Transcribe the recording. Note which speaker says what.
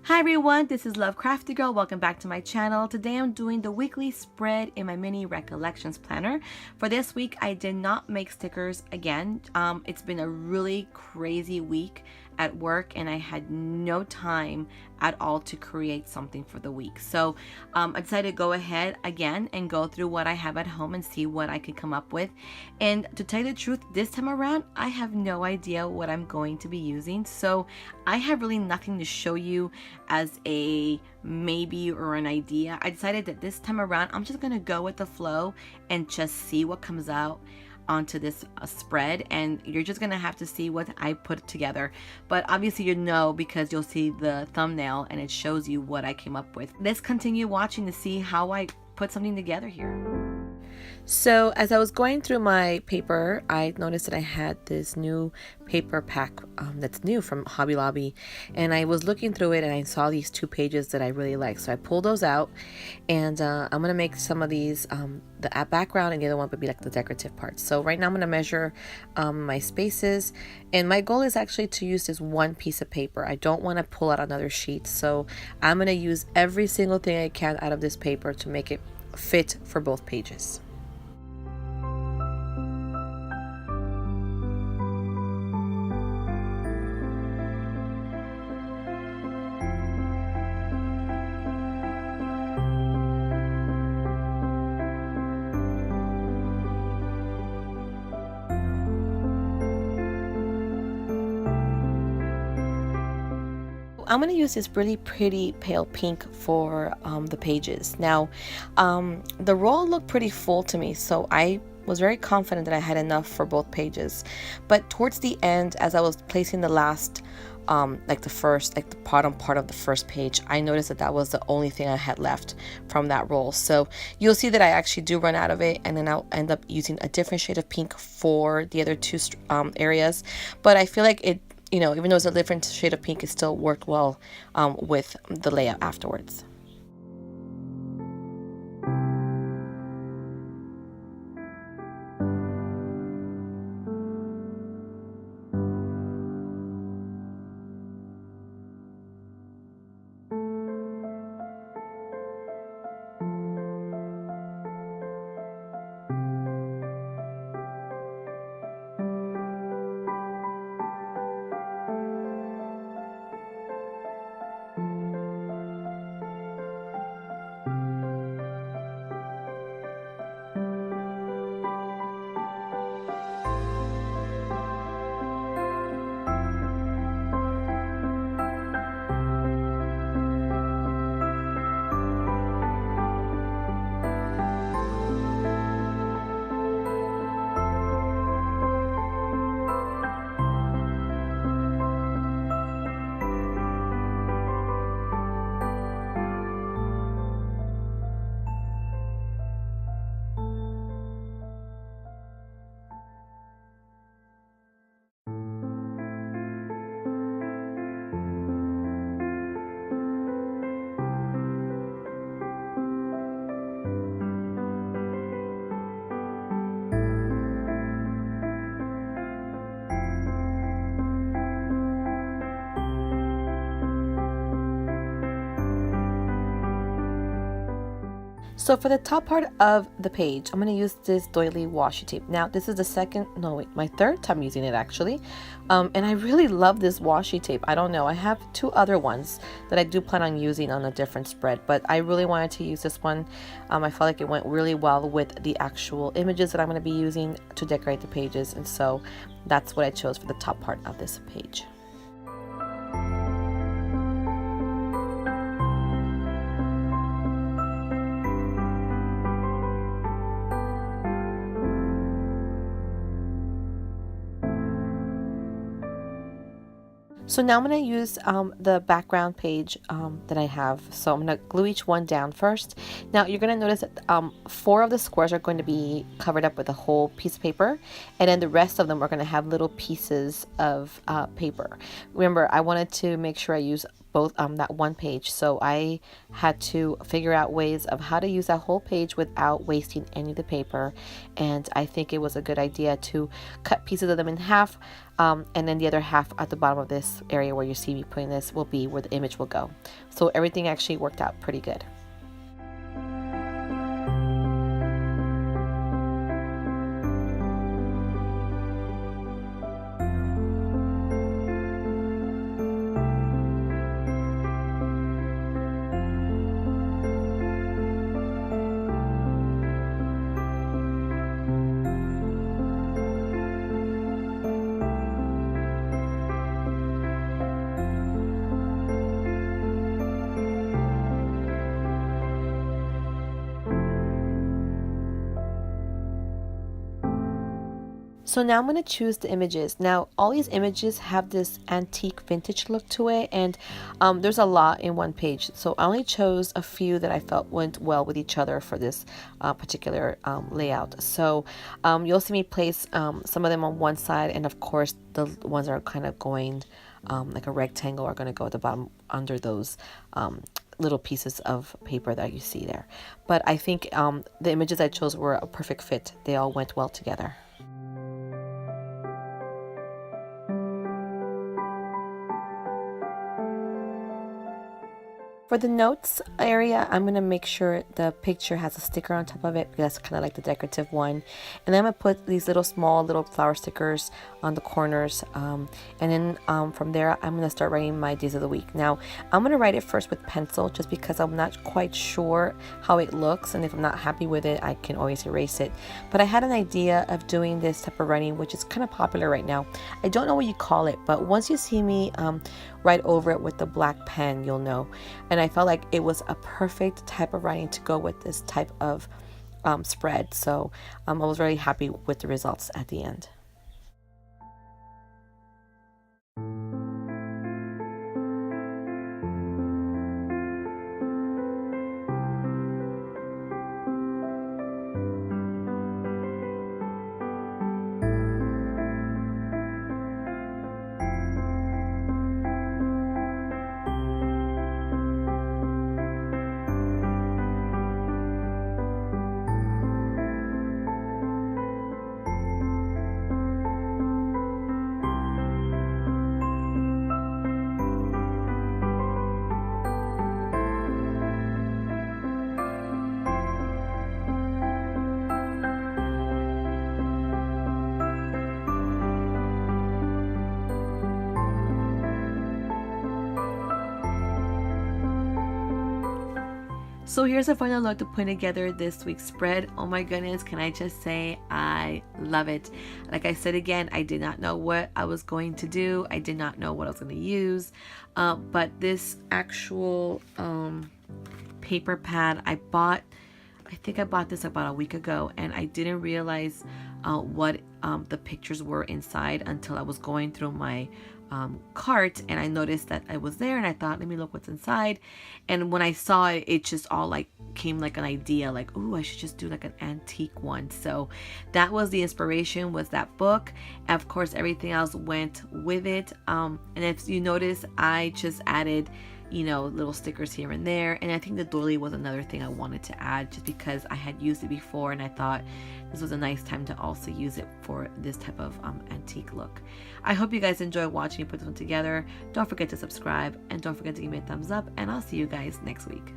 Speaker 1: Hi everyone, this is Love Crafty Girl. Welcome back to my channel. Today I'm doing the weekly spread in my Mini Recollections Planner. For this week, I did not make stickers again. It's been a really crazy week at work and I had no time at all to create something for the week. So I decided to go ahead again and go through what I have at home and see what I could come up with. And to tell you the truth, this time around, I have no idea what I'm going to be using. So I have really nothing to show you as a maybe or an idea. I decided that this time around, I'm just gonna go with the flow and just see what comes out onto this spread, and you're just gonna have to see what I put together. But obviously you know, because you'll see the thumbnail and it shows you what I came up with. Let's continue watching to see how I put something together here. So as I was going through my paper, I noticed that I had this new paper pack that's new from Hobby Lobby, and I was looking through it and I saw these two pages that I really like. So I pulled those out, and I'm gonna make some of these the background, and the other one would be like the decorative parts. So right now I'm gonna measure my spaces, and my goal is actually to use this one piece of paper. I don't want to pull out another sheet, so I'm gonna use every single thing I can out of this paper to make it fit for both pages. I'm going to use this really pretty pale pink for the pages. Now, the roll looked pretty full to me, so I was very confident that I had enough for both pages. But towards the end, as I was placing the last, like the bottom part of the first page, I noticed that that was the only thing I had left from that roll. So you'll see that I actually do run out of it, and then I'll end up using a different shade of pink for the other two areas. But I feel like it, you know, even though it's a different shade of pink, it still worked well with the layout afterwards. So for the top part of the page, I'm going to use this doily washi tape. Now this is my third time using it actually. And I really love this washi tape. I don't know, I have two other ones that I do plan on using on a different spread, but I really wanted to use this one. I felt like it went really well with the actual images that I'm going to be using to decorate the pages, and so that's what I chose for the top part of this page. So now I'm going to use the background page that I have. So I'm going to glue each one down first. Now you're going to notice that 4 of the squares are going to be covered up with a whole piece of paper, and then the rest of them are going to have little pieces of paper. Remember, I wanted to make sure I use both that one page. So I had to figure out ways of how to use that whole page without wasting any of the paper. And I think it was a good idea to cut pieces of them in half, and then the other half at the bottom of this area where you see me putting this will be where the image will go. So everything actually worked out pretty good. So now I'm going to choose the images. Now all these images have this antique vintage look to it, and there's a lot in one page. So I only chose a few that I felt went well with each other for this particular layout. So you'll see me place some of them on one side, and of course the ones that are kind of going like a rectangle are going to go at the bottom under those little pieces of paper that you see there. But I think the images I chose were a perfect fit. They all went well together. For the notes area, I'm going to make sure the picture has a sticker on top of it, because that's kind of like the decorative one. And then I'm going to put these little flower stickers on the corners. And then from there, I'm going to start writing my days of the week. Now, I'm going to write it first with pencil, just because I'm not quite sure how it looks. And if I'm not happy with it, I can always erase it. But I had an idea of doing this type of writing, which is kind of popular right now. I don't know what you call it, but once you see me write over it with the black pen, you'll know. And I felt like it was a perfect type of writing to go with this type of spread. So I was really happy with the results at the end. So here's a final look to put together this week's spread. Oh my goodness, can I just say I love it. Like I said again, I did not know what I was going to do. I did not know what I was going to use. But this actual paper pad I think I bought this about a week ago, and I didn't realize what the pictures were inside until I was going through my cart, and I noticed that I was there, and I thought, let me look what's inside. And when I saw it, it just all like came like an idea, like, oh, I should just do like an antique one. So that was the inspiration, was that book. And of course everything else went with it. And if you notice, I just added, you know, little stickers here and there. And I think the doily was another thing I wanted to add, just because I had used it before, and I thought this was a nice time to also use it for this type of antique look. I hope you guys enjoy watching me put this one together. Don't forget to subscribe, and don't forget to give me a thumbs up, and I'll see you guys next week.